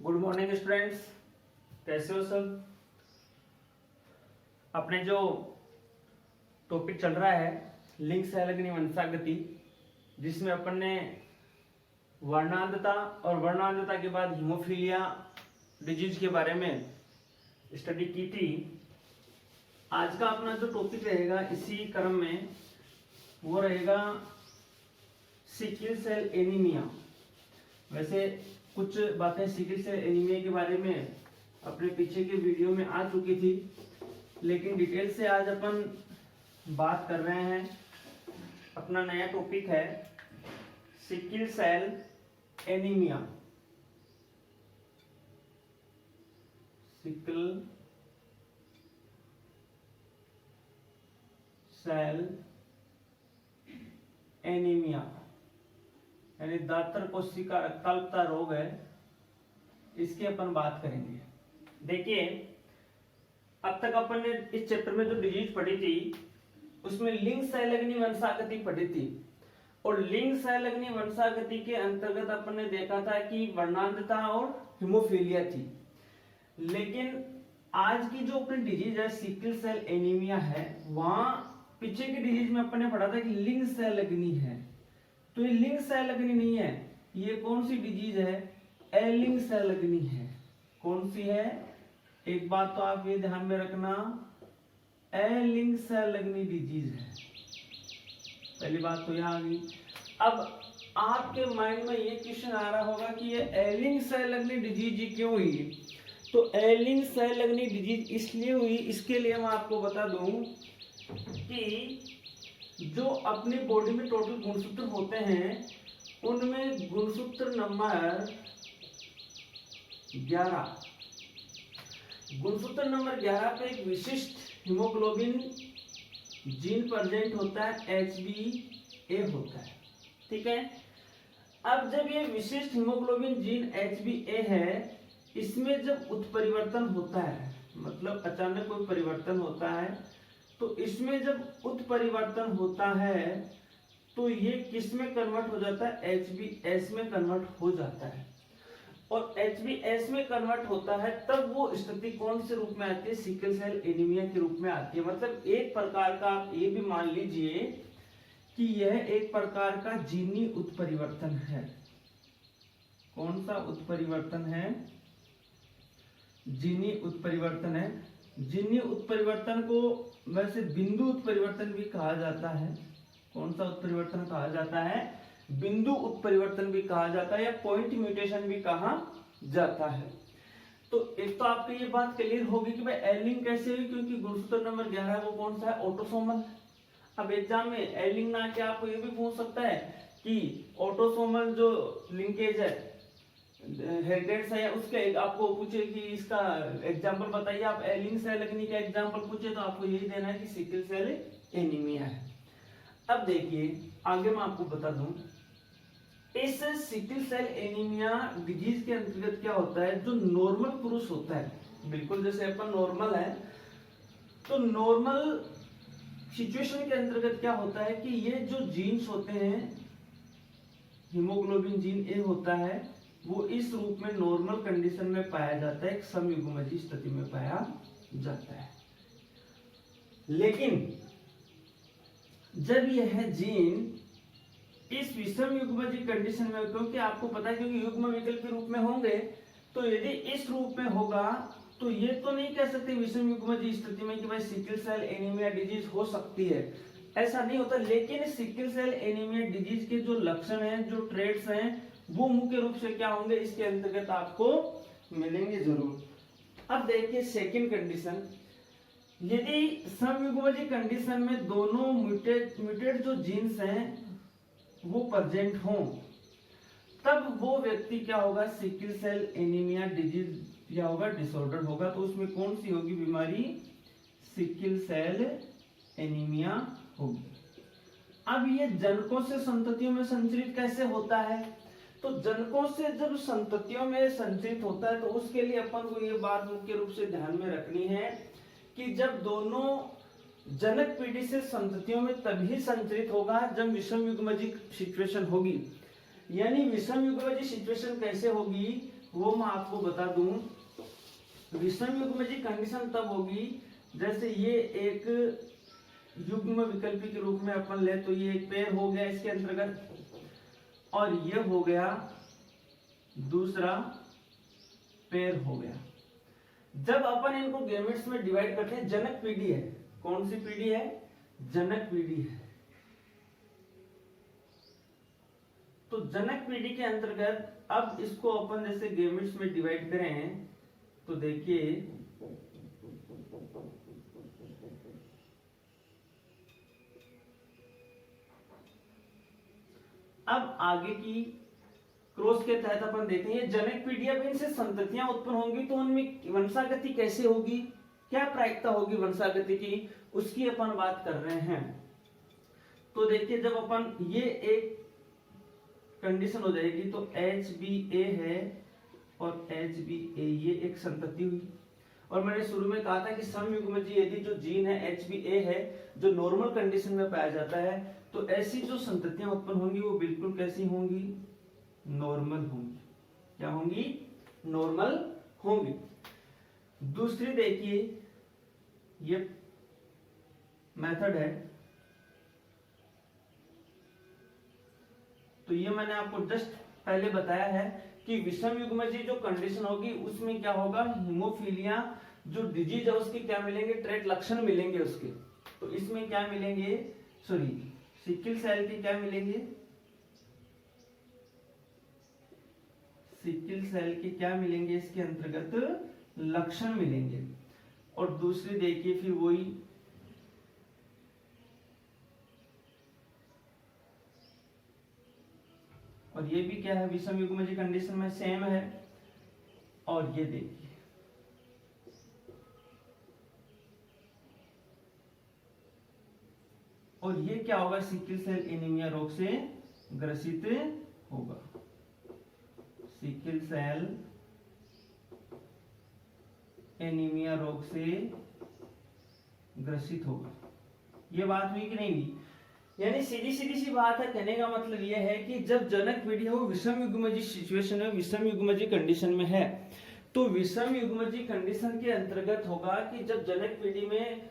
Good morning students, कैसे हो सब। अपने जो टॉपिक चल रहा है लिंग संलग्नी वंशागति, जिसमें अपन ने वर्णांधता और वर्णांधता के बाद हीमोफीलिया डिजीज के बारे में स्टडी की थी। आज का अपना जो टॉपिक रहेगा इसी क्रम में वो रहेगा सिकल सेल एनीमिया। वैसे कुछ बातें सिकल सेल एनीमिया के बारे में अपने पीछे के वीडियो में आ चुकी थी, लेकिन डिटेल से आज अपन बात कर रहे हैं। अपना नया टॉपिक है sickle cell anaemia. Sickle cell anaemia यानी दातर कोशिका रक्ताल्पता रोग है, इसकी अपन बात करेंगे। देखिए, अब तक अपन ने इस चैप्टर में जो डिजीज पढ़ी थी उसमें लिंग संलग्नी वंशागति पढ़ी थी, और लिंग संलग्नी वंशागति के अंतर्गत अपन ने देखा था कि वर्णांधता और हीमोफीलिया थी। लेकिन आज की जो अपनी डिजीज है सिकल सेल एनीमिया है, वहां पीछे की डिजीज में अपन ने पढ़ा था कि लिंग संलग्नी है, तो ये लिंग संलग्नी नहीं है। ये कौन सी डिजीज है? अलिंग संलग्नी है। कौन सी है? एक बात तो आप ये ध्यान में रखना, अलिंग संलग्नी डिजीज है। पहली बात तो यहाँ आ गई। अब आपके माइंड में ये क्वेश्चन आ रहा होगा कि ये अलिंग संलग्नी डिजीज क्यों हुई? तो अलिंग संलग्नी डिजीज इसलिए हुई, इसके लिए मैं आपको बता दूं कि जो अपनी बॉडी में टोटल गुणसूत्र होते हैं उनमें गुणसूत्र नंबर 11, गुणसूत्र नंबर 11 पे एक विशिष्ट हीमोग्लोबिन जीन प्रेजेंट होता है, HbA होता है। ठीक है। अब जब ये विशिष्ट हीमोग्लोबिन जीन HbA है, इसमें जब उत्परिवर्तन होता है, मतलब अचानक कोई परिवर्तन होता है, तो इसमें जब उत्परिवर्तन होता है तो ये किस में कन्वर्ट हो जाता है? HbS में कन्वर्ट हो जाता है। और HbS में कन्वर्ट होता है तब वो स्थिति कौन से रूप में आती है? सिकल सेल एनीमिया के रूप में आती है। मतलब एक प्रकार का आप ये भी मान लीजिए कि यह एक प्रकार का जीनी उत्परिवर्तन है। कौन सा उत्परिवर्तन है? जीनी उत्परिवर्तन है। जीनी उत्परिवर्तन को वैसे बिंदु उत्परिवर्तन भी कहा जाता है। कौन सा उत्परिवर्तन कहा जाता है? बिंदु उत्परिवर्तन भी कहा जाता है, या पॉइंट म्यूटेशन भी कहा जाता है। तो एक तो आपको ये बात क्लियर होगी कि भाई एलिंग कैसे हुई, क्योंकि गुणसूत्र नंबर 11 वो कौन सा है? ऑटोसोमल। अब एग्जाम में एलिंग ना के आपको ये भी पूछ सकता है कि ऑटोसोमल जो लिंकेज है, हेरिटेज है, उसके आपको पूछे कि इसका एग्जांपल बताइए, आप एलिंग संलग्नी का एग्जांपल पूछे तो आपको यही देना है कि सिकल सेल एनीमिया है। अब देखिए आगे मैं आपको बता दूं, इस सिकल सेल एनीमिया डिजीज के अंतर्गत क्या होता है? जो नॉर्मल पुरुष होता है, बिल्कुल जैसे अपन नॉर्मल है, तो नॉर्मल सिचुएशन के अंतर्गत क्या होता है कि ये जो जीन्स होते हैं, हीमोग्लोबिन जीन ए होता है, वो इस रूप में नॉर्मल कंडीशन में पाया जाता है, एक समयुग्मजी स्थिति में पाया जाता है। लेकिन जब यह जीन इस विषम युग्मजी कंडीशन में, क्योंकि आपको पता है क्योंकि युग्म विकल्प के रूप में होंगे, तो यदि इस रूप में होगा तो ये तो नहीं कह सकते विषम युग्मजी स्थिति में कि भाई सिकल सेल एनीमिया डिजीज हो सकती है, ऐसा नहीं होता। लेकिन सिकल सेल एनीमिया डिजीज के जो लक्षण हैं, जो ट्रेड्स हैं, वो मुख्य रूप से क्या होंगे इसके अंतर्गत आपको मिलेंगे जरूर। अब देखिए सेकंड कंडीशन, यदि समयुग्मजी कंडीशन में दोनों म्यूटेट जो जीन्स हैं वो प्रेजेंट हों, तब वो व्यक्ति क्या होगा? सिकल सेल एनीमिया डिजीज क्या होगा? डिसऑर्डर होगा। तो उसमें कौन सी होगी बीमारी? सिकल सेल एनीमिया होगी। अब ये जनकों से संततियों में संचरित कैसे होता है? तो जनकों से जब संततियों में संचरित होता है तो उसके लिए अपन को ये बात मुख्य रूप से ध्यान में रखनी है कि जब दोनों जनक पीढ़ी से संततियों में तभी संचरित होगा जब विषम युग्मजी सिचुएशन होगी। यानी विषम युग्मजी सिचुएशन कैसे होगी? वो मैं आपको बता दूं, विषम युग्मजी कंडीशन तब होगी जैसे ये एक युग्म विकल्पी के रूप में अपन ले तो ये एक पेड़ हो गया इसके अंतर्गत, और ये हो गया दूसरा पेड़ हो गया। जब अपन इनको गैमेट्स में डिवाइड करते हैं, जनक पीढ़ी है, कौन सी पीढ़ी है? जनक पीढ़ी है। तो जनक पीढ़ी के अंतर्गत अब इसको अपन जैसे गैमेट्स में डिवाइड करें तो देखिए अब आगे की क्रॉस के तहत अपन देखेंगे जनक पीढ़ी, अब इनसे संततियां उत्पन्न होंगी तो उनमें वंशागति कैसे होगी, क्या प्रायिकता होगी वंशागति की, उसकी अपन बात कर रहे हैं। तो देखिए जब अपन ये एक कंडीशन हो जाएगी तो HBA है और HBA ये एक संतति हुई, और मैंने शुरू में कहा था कि समयुग्मजी यदि जो जीन है HBA है जो नॉर्मल कंडीशन में पाया जाता है तो ऐसी जो संततियां उत्पन्न होंगी वो बिल्कुल कैसी होंगी? नॉर्मल होंगी। क्या होंगी? नॉर्मल होंगी। दूसरी देखिए ये मेथड है, तो ये मैंने आपको जस्ट पहले बताया है कि विषम युग्मजी जो कंडीशन होगी उसमें क्या होगा? हीमोफीलिया जो डिजीज है उसके क्या मिलेंगे? ट्रेट लक्षण मिलेंगे उसके। तो इसमें क्या मिलेंगे? सॉरी, सिकल सेल के क्या मिलेंगे? सिकल सेल के क्या मिलेंगे? इसके अंतर्गत लक्षण मिलेंगे। और दूसरी देखिए फिर वही और ये भी क्या है? विषम युग्मजी कंडीशन में सेम है। और ये देखिए और ये क्या होगा? सिकल सेल एनीमिया रोग से ग्रसित होगा। सिकल सेल एनीमिया रोग से ग्रसित होगा। ये बात हुई कि नहीं हुई? यानी सीधी सीधी सी बात है, कहने का मतलब यह है कि जब जनक पीढ़ी हो विषम युग्मजी सिचुएशन में, विषम युग्मजी कंडीशन में है, तो विषम युग्मजी कंडीशन के अंतर्गत होगा कि जब जनक पीढ़ी में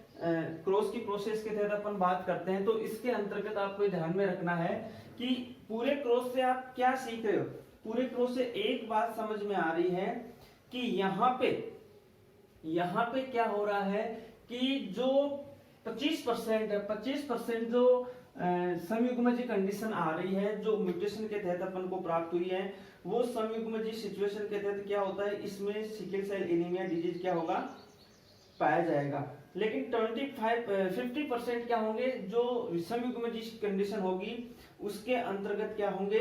क्रॉस की प्रोसेस के तहत अपन बात करते हैं तो इसके अंतर्गत आपको ध्यान में रखना है कि पूरे क्रॉस से आप क्या सीख रहे हो। पूरे क्रॉस से एक बात समझ में आ रही है कि यहाँ पे क्या हो रहा है कि जो 25% है, 25% जो समयुग्मजी कंडीशन आ रही है जो म्यूटेशन के तहत अपन को प्राप्त हुई है, वो समयुग्मजी सिचुएशन के तहत क्या होता है? इसमें सिकल सेल एनीमिया डिजीज क्या होगा? पाया जाएगा। लेकिन 50% क्या होंगे? जो समयुग्मजी कंडीशन होगी उसके अंतर्गत क्या होंगे?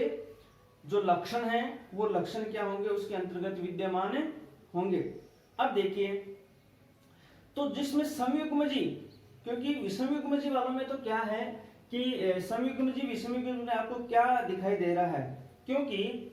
जो लक्षण है वो लक्षण क्या होंगे? उसके अंतर्गत विद्यमान होंगे। अब देखिए तो जिसमें समयुग्मजी, क्योंकि विषमयुग्मजी वालों में तो क्या है कि समयुग्मजी विषमयुग्मजी में आपको क्या दिखाई दे रहा है? क्योंकि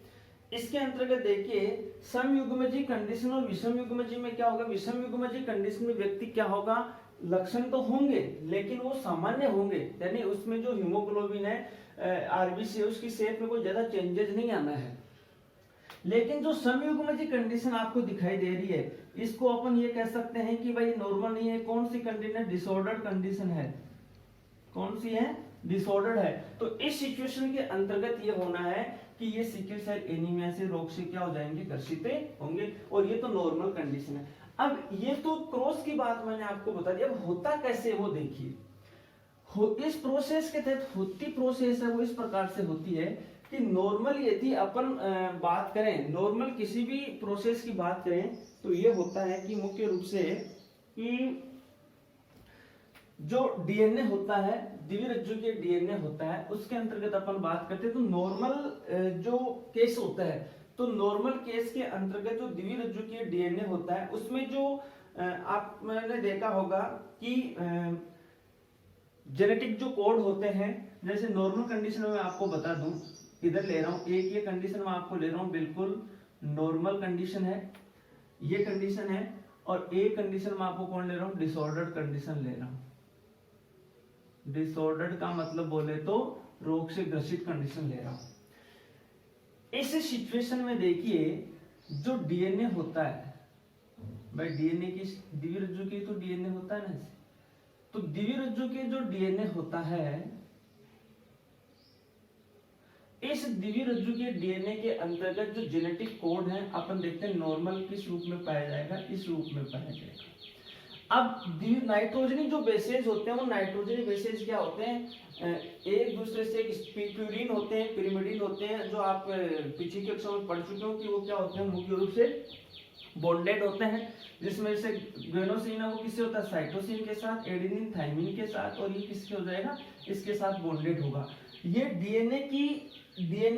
इसके अंतर्गत देखिए समयुग्मजी कंडीशन और विषमयुग्मजी में क्या होगा? विषमयुग्मजी कंडीशन में व्यक्ति क्या होगा? लक्षण तो होंगे लेकिन वो सामान्य होंगे, यानी उसमें जो हीमोग्लोबिन है आरबीसी उसकी शेप में कोई ज्यादा चेंजेस नहीं आना है। लेकिन जो समयुग्मजी कंडीशन आपको दिखाई दे रही है इसको अपन ये कह सकते हैं कि भाई नॉर्मल नहीं है। कौन सी कंडीशन? डिसऑर्डर्ड कंडीशन है। कौन सी है? डिसऑर्डर्ड है। तो इस सिचुएशन के अंतर्गत ये होना है कि ये सिकल सेल एनीमिया से रोग से क्या हो जाएंगे? ग्रसित होंगे, और ये तो नॉर्मल कंडीशन है। अब ये तो क्रॉस की बात मैंने आपको बता दी। अब होता कैसे वो देखिए, इस प्रोसेस के तहत होती प्रोसेस है वो इस प्रकार से होती है कि नॉर्मल यदि अपन बात करें, नॉर्मल किसी भी प्रोसेस की बात करें तो ये होता है कि मुख्य रूप से कि जो डीएनए होता है, द्विरज्जु के डीएनए होता है, उसके अंतर्गत अपन बात करते हैं तो नॉर्मल जो केस होता है, तो नॉर्मल केस के अंतर्गत जो द्विरज्जु के डीएनए होता है उसमें जो आपने देखा होगा कि जेनेटिक जो कोड होते हैं, जैसे नॉर्मल कंडीशन में आपको बता दूं, इधर ले रहा हूं एक ये कंडीशन में आपको ले रहा हूं, बिल्कुल नॉर्मल कंडीशन है, ये कंडीशन है, और एक कंडीशन में आपको कौन ले रहा हूं? डिसऑर्डर्ड कंडीशन ले रहा हूं। डिसऑर्डर्ड का मतलब बोले तो रोग से ग्रसित कंडीशन ले रहा हूं। इस सिचुएशन में देखिए जो डीएनए होता है भाई, डीएनए की द्विरज्जु की तो डीएनए होता है ना, तो द्विरज्जु के जो डीएनए होता है, इस द्विरज्जु के डीएनए के अंतर्गत जो जेनेटिक कोड है अपन देखते हैं नॉर्मल किस रूप में पाया जाएगा, इस रूप में पाया जाएगा। अब नाइट्रोजनी जो बेसेज होते हैं वो नाइट्रोजनी बेसेज क्या होते हैं, एक दूसरे से प्यूरिन होते हैं, पिरिमिडिन होते हैं, जो आप पीछे के अक्षर में पढ़ चुके हो कि वो क्या होते हैं, मुख्य रूप से बॉन्डेड होते हैं, जिसमें से ग्वेनोसिन है वो किससे होता है, साइटोसिन के साथ, एडेनिन थाइमिन के साथ, और ये किसके हो जाएगा, इसके साथ बॉन्डेड होगा। ये डीएनए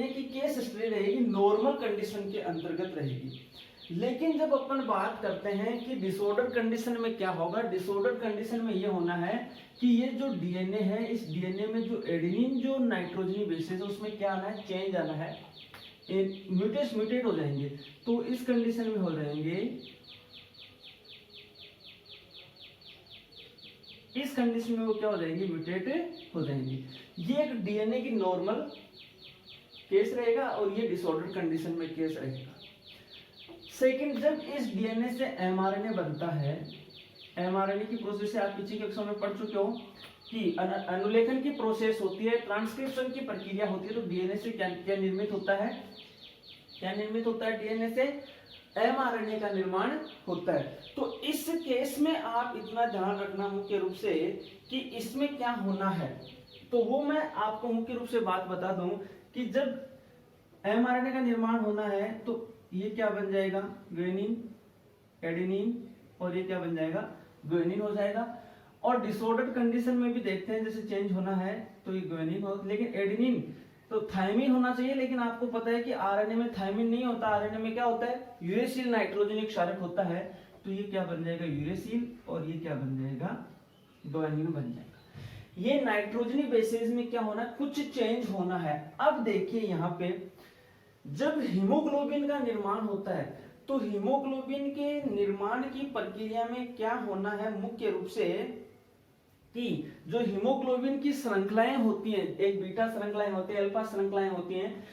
की केस स्टडी रहेगी, नॉर्मल कंडीशन के अंतर्गत रहेगी। लेकिन जब अपन बात करते हैं कि डिसऑर्डर कंडीशन में क्या होगा, डिसऑर्डर कंडीशन में ये होना है कि ये जो डीएनए है, इस डीएनए में जो एडेनिन जो नाइट्रोजनी बेसेस है उसमें क्या आना है, चेंज आना है, म्यूटेट हो जाएंगे। तो इस कंडीशन में हो जाएंगे, इस कंडीशन में वो क्या हो जाएंगे, म्यूटेट हो जाएंगे। ये एक डीएनए की नॉर्मल केस रहेगा और ये डिसऑर्डर कंडीशन में केस रहेगा। सेकंड, जब इस डीएनए से एमआरएनए बनता है, एमआरएनए की प्रोसेस से आप पीछे के अक्षर में पढ़ चुके हो कि अनुलेखन की प्रोसेस होती है, ट्रांसक्रिप्शन की प्रक्रिया होती है। तो डीएनए से क्या क्या निर्मित होता है, क्या निर्मित होता है, डीएनए से एमआरएनए का निर्माण होता है। तो इस केस में आप इतना ध्यान रखना मुख्य रूप से कि इसमें क्या होना है, तो वो मैं आपको मुख्य रूप से बात बता दूं कि जब एमआरएनए का निर्माण होना है तो ये क्या बन जाएगा, ग्वेनिन, एडेनिन, और ये क्या बन जाएगा, ग्वेनिन हो जाएगा। और डिसऑर्डर्ड कंडीशन में भी देखते हैं जैसे चेंज होना है तो ये ग्वेनिन हो, लेकिन एडेनिन तो थायमिन होना चाहिए, लेकिन आपको पता है कि आरएनए में थायमिन नहीं होता, आरएनए में क्या होता है, यूरेसिल नाइट्रोजनिक क्षारक होता है। तो ये क्या बन जाएगा, यूरेसिल, और ये क्या बन जाएगा, ग्वेनिन बन जाएगा। ये नाइट्रोजनी बेसिस में क्या होना है, कुछ चेंज होना है। अब देखिए यहाँ पे जब हीमोग्लोबिन का निर्माण होता है तो हीमोग्लोबिन के निर्माण की प्रक्रिया में क्या होना है, मुख्य रूप से कि जो हीमोग्लोबिन की श्रृंखलाएं होती हैं, एक बीटा श्रृंखलाएं होती है, अल्फा श्रृंखलाएं होती हैं,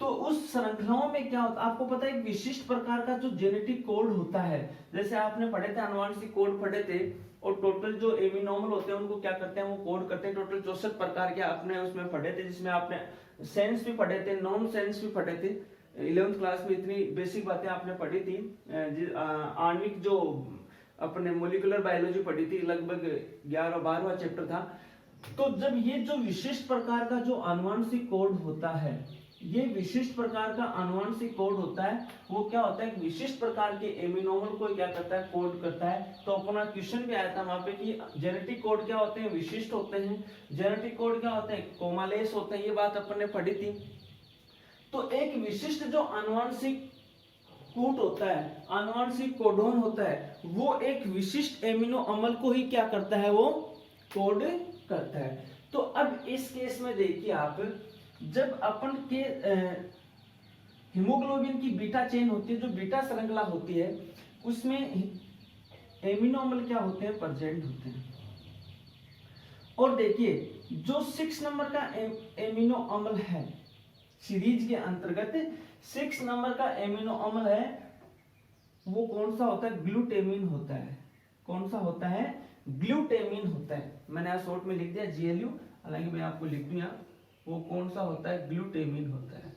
तो उस श्रृंखलाओं में क्या होता है, आपको पता है एक विशिष्ट प्रकार का जो जेनेटिक कोड होता है, जैसे आपने पढ़े थे अनुवांशिक कोड पढ़े थे, और टोटल जो एमिनोमल होते हैं उनको क्या करते हैं, वो कोड करते हैं। टोटल 64 प्रकार के आपने उसमें पढ़े थे, जिसमें आपने सेंस भी पढ़े थे, नॉन सेंस भी पढ़े थे। 11th क्लास में इतनी बेसिक बातें आपने पढ़ी थी। आणविक जो अपने मोलिकुलर बायोलॉजी पढ़ी थी, लगभग 11-12वां चैप्टर था। तो जब ये जो विशिष्ट प्रकार का जो आनुवंशिक कोड होता है, ये विशिष्ट प्रकार का आनुवंशिक कोड होता है, वो क्या होता है, विशिष्ट प्रकार के एमिनोमल को क्या करता है, कोड करता है। तो अपना क्वेश्चन भी आया था वहां पे कि जेनेटिक कोड क्या होते हैं, विशिष्ट होते हैं, जेनेटिक कोड क्या होते हैं, कोमालेस होते हैं, ये बात अपन ने पढ़ी थी। तो एक विशिष्ट जो आनुवंशिक कूट होता है, आनुवंशिक कोडोन होता है, वो एक विशिष्ट एमिनो अम्ल को ही क्या करता है, वो कोड करता है। तो अब इस केस में देखिए आप, जब अपन के हीमोग्लोबिन की बीटा चेन होती है, जो बीटा श्रृंखला होती है, उसमें एमिनो अम्ल क्या होते हैं, प्रेजेंट होते हैं। और देखिए जो 6 नंबर का एमिनो अम्ल है सीरीज के अंतर्गत, 6 नंबर का एमिनो अम्ल है, वो कौन सा होता है, ग्लूटेमिन होता है। कौन सा होता है, ग्लूटेमिन होता है। मैंने यहाँ शॉर्ट में लिख दिया GLU, हालांकि मैं आपको लिख दूं यहाँ, वो कौन सा होता है, ग्लूटेमिन होता है।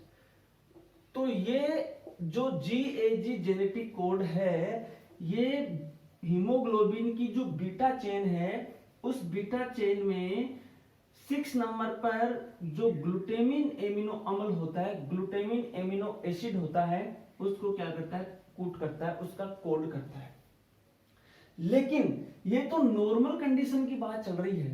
तो ये जो GAG जेनेटिक कोड है, ये हीमोग्लोबिन की जो बीटा चेन है, उस बीटा चेन में 6 नंबर पर जो ग्लूटेमिन एमिनो अम्ल होता है, ग्लूटेमिन एमिनो एसिड होता है, उसको क्या करता है, कूट करता है, उसका कोड करता है। लेकिन ये तो नॉर्मल कंडीशन की बात चल रही है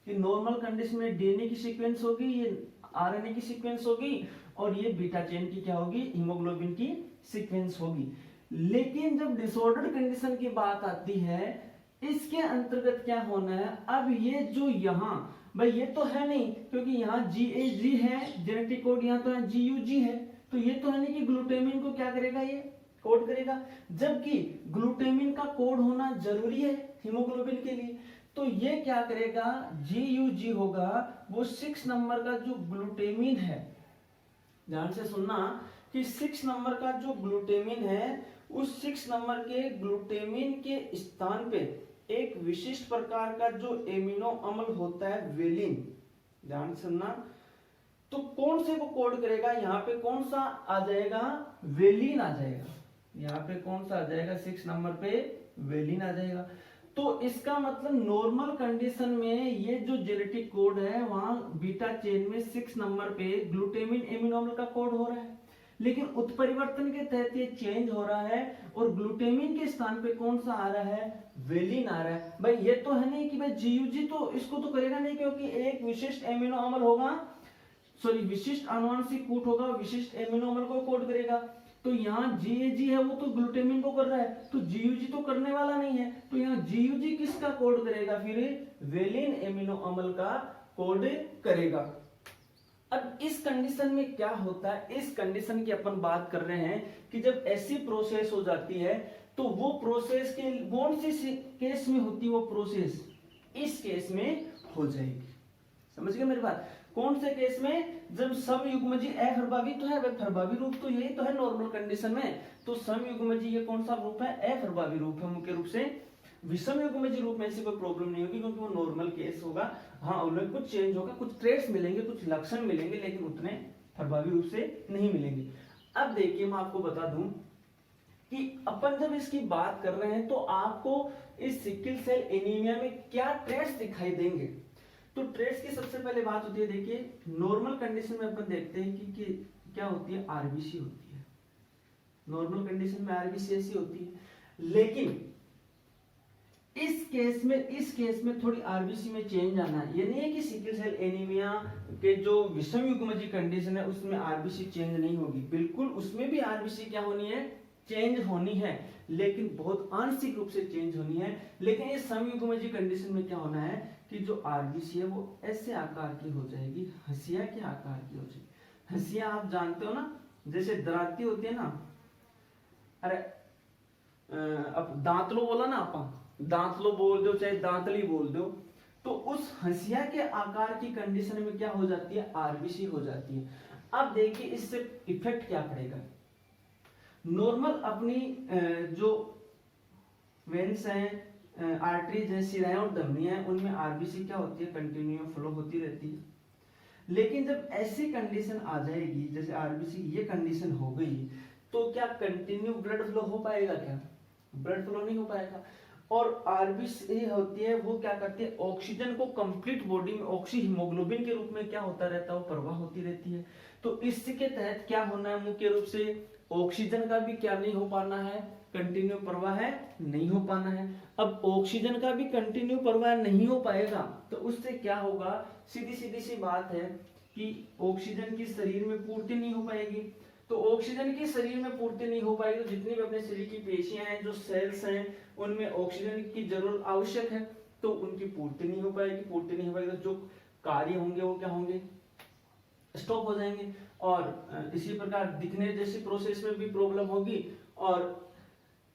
कि नॉर्मल कंडीशन में डीएनए की सीक्वेंस होगी, ये आरएनए की सीक्वेंस होगी, और ये बीटा चेन की क्या होगी, हीमोग्लोबिन की सीक्वेंस होगी। लेकिन जब डिसऑर्डर्ड कंडीशन की बात आती है, इसके अंतर्गत क्या होना है, अब ये जो यहाँ भाई ये तो है नहीं, क्योंकि यहाँ GAG है जेनेटिक कोड, यहाँ तो GUG है, तो ये तो है नहीं कि ग्लूटेमिन को क्या करेगा, ये कोड करेगा, जबकि ग्लूटेमिन का कोड होना जरूरी है हीमोग्लोबिन के लिए। तो ये क्या करेगा, GUG होगा, वो 6 नंबर का जो ग्लूटेमिन है, ध्यान से सुनना, कि 6 नंबर का जो ग्लूटामिन है उस 6 नंबर के ग्लूटामिन के स्थान पे एक विशिष्ट प्रकार का जो एमिनो अम्ल होता है वेलिन, ध्यान से सुनना, तो कौन से को कोड करेगा, यहाँ पे कौन सा आ जाएगा, वेलिन आ जाएगा। यहाँ पे कौन सा आ जाएगा, 6 नंबर पे वेलिन आ जाएगा। तो इसका मतलब नॉर्मल कंडीशन में ये जो जेनेटिक कोड है वहां बीटा चेन में 6 नंबर पे ग्लूटामिन एमिनो अम्ल का कोड हो रहा है, लेकिन उत्परिवर्तन के तहत ये चेंज हो रहा है और ग्लूटामिन के स्थान पे कौन सा आ रहा है, वेलिन आ रहा है। भाई ये तो है नहीं कि भाई जीयूजी तो इसको तो करेगा नहीं, क्योंकि एक विशिष्ट एमिनो अम्ल होगा, सॉरी विशिष्ट आनुवंशिक कूट होगा, विशिष्ट एमिनो अम्ल को कोड करेगा। तो यहाँ जीएजी है वो तो ग्लूटामिन को कर रहा है, तो जीयूजी तो करने वाला नहीं है, तो यहाँ जीयूजी किसका कोड करेगा, फिर वेलिन एमिनो अम्ल का कोड करेगा। अब इस कंडीशन में क्या होता है, इस कंडीशन की अपन बात कर रहे हैं कि जब ऐसी प्रोसेस हो जाती है तो वो प्रोसेस के कौन सी केस में होती है, वो प्रोसेस इस केस में हो जाएगी। समझ गए मेरी बात, कौन से केस में, जब समयुग्मजी अप्रभावी तो है, प्रभावी रूप तो यही तो है नॉर्मल कंडीशन में, तो समयुग्मजी ये कौन सा रूप है, अप्रभावी रूप है मुख्य रूप से। विषम युग्मजी रूप में ऐसी कोई प्रॉब्लम नहीं होगी क्योंकि वो नॉर्मल केस होगा। हाँ उनमें कुछ चेंज होगा, कुछ ट्रेड्स मिलेंगे, कुछ लक्षण मिलेंगे, लेकिन उतने प्रभावी रूप से नहीं मिलेंगे। अब देखिए मैं आपको बता दूं कि अपन जब इसकी बात कर रहे हैं तो आपको इस सिकल सेल एनीमिया में क्या ट्रेड्स दिखाई देंगे। तो ट्रेड्स की सबसे पहले बात होती है, देखिए नॉर्मल कंडीशन में अपन देखते हैं कि क्या होती है, आरबीसी होती है। नॉर्मल कंडीशन में आरबीसी ऐसी होती है, लेकिन इस केस में थोड़ी आरबीसी में चेंज आना है। ये नहीं है कि सिकल सेल एनीमिया के जो विषम युग्मजी कंडीशन है उसमें आरबीसी चेंज नहीं होगी, बिल्कुल उसमें भी आरबीसी क्या होनी है, चेंज होनी है, लेकिन बहुत आंशिक रूप से चेंज होनी है। लेकिन इस समयुग्मजी कंडीशन में क्या होना है कि जो आरबीसी है वो ऐसे आकार की हो जाएगी, हंसिया के आकार की हो जाएगी। हंसिया आप जानते हो ना, जैसे दराती होती है ना, अरे अब दांतलो बोला ना, आप दांतलो बोल दो चाहे दांतली बोल दो, तो उस हंसिया के आकार की कंडीशन में क्या हो जाती है, आरबीसी हो जाती है। अब देखिए इससे इफेक्ट क्या पड़ेगा। नॉर्मल अपनी जो वेन्स हैं, आर्टरीज हैं, शिराएं और धमनियां हैं, उनमें आरबीसी क्या होती है, कंटिन्यू फ्लो होती रहती है। लेकिन जब ऐसी कंडीशन आ जाएगी, जैसे आरबीसी ये कंडीशन हो गई, तो क्या कंटिन्यू ब्लड फ्लो हो पाएगा, क्या ब्लड फ्लो नहीं हो पाएगा। और आरबीसी होती है वो क्या करती है, ऑक्सीजन को कंप्लीट बॉडी में ऑक्सी हीमोग्लोबिन के रूप में क्या होता रहता है, वो प्रवाह होती रहती है। तो इसके तहत क्या होना है, मुख्य रूप से ऑक्सीजन का भी क्या नहीं हो पाना है, कंटिन्यू प्रवाह है नहीं हो पाना है। अब ऑक्सीजन का भी कंटिन्यू प्रवाह नहीं हो पाएगा तो उससे क्या होगा, सीधी सीधी सी बात है कि ऑक्सीजन की शरीर में पूर्ति नहीं हो पाएगी। तो ऑक्सीजन की शरीर में पूर्ति नहीं हो पाएगी तो जितनी भी अपने शरीर की पेशियां हैं, जो सेल्स हैं, उनमें ऑक्सीजन की जरूरत आवश्यक है, तो उनकी पूर्ति नहीं हो पाएगी। पूर्ति नहीं हो पाएगी तो जो कार्य होंगे वो क्या होंगे, स्टॉप हो जाएंगे। और इसी प्रकार दिखने जैसी प्रोसेस में भी प्रॉब्लम होगी। और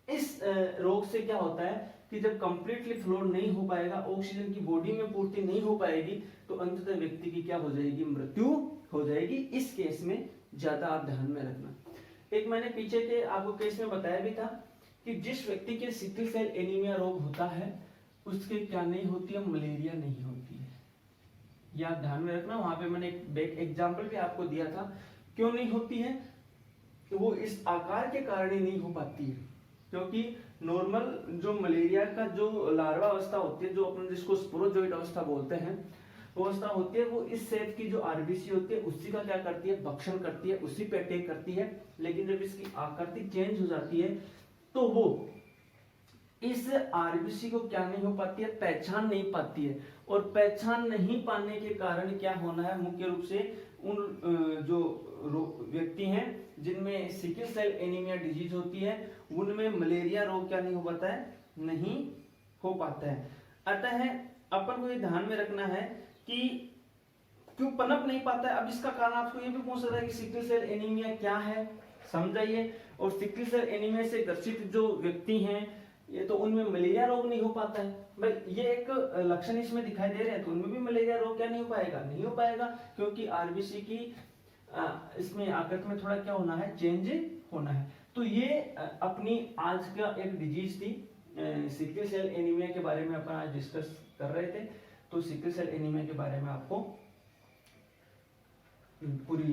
इस रोग से क्या होता है कि जब कंप्लीटली फ्लो नहीं हो पाएगा, ऑक्सीजन की बॉडी में पूर्ति नहीं हो पाएगी, तो अंततः व्यक्ति की क्या हो जाएगी, मृत्यु हो जाएगी। इस केस में ज्यादा आप ध्यान में रखना। एक मैंने पीछे के आपको केस में बताया भी था कि जिस व्यक्ति के सिकल सेल एनीमिया रोग होता है उसके क्या नहीं होती है, मलेरिया नहीं होती है। ये आप ध्यान में रखना। वहां पे मैंने एक एग्जाम्पल भी आपको दिया था, क्यों नहीं होती है, कि वो इस आकार के कारण ही नहीं हो पाती है, क्योंकि नॉर्मल जो मलेरिया का जो लार्वा अवस्था होती है, जो अपन जिसको स्पोरोजोइड अवस्था बोलते हैं, वो अवस्था होती है, वो इस शेप की जो आरबीसी होती है उसी का क्या करती है, भक्षण करती है, उसी पे अटैक करती है। लेकिन जब इसकी आकृति चेंज हो जाती है तो वो इस आरबीसी को क्या नहीं हो पाती है, पहचान नहीं पाती है। और पहचान नहीं पाने के कारण क्या होना है, मुख्य रूप से उन जो व्यक्ति हैं जिनमें सिकल सेल एनीमिया डिजीज होती है उनमें मलेरिया रोग क्या नहीं हो पाता है, नहीं हो पाता है। अतः अपन को ये ध्यान में रखना है कि क्यों पनप नहीं पाता है। अब इसका कारण आपको ये भी पूछ सकता है कि सिकल सेल एनीमिया क्या है, समझाइए। और सिकल सेल एनीमिया से ग्रसित जो व्यक्ति हैं ये तो उनमें मलेरिया रोग नहीं हो पाता है। भाई ये एक लक्षण इसमें दिखाई दे रहे हैं, तो उनमें भी मलेरिया रोग क्या नहीं हो पाएगा, नहीं हो पाएगा, क्योंकि आरबीसी की इसमें आकृति में थोड़ा क्या होना है, चेंज होना है। तो ये अपनी आज का एक डिजीज थी, सिकल सेल एनीमिया के बारे में अपन आज डिस्कस कर रहे थे। तो सिकल सेल एनीमिया के बारे में आपको पूरी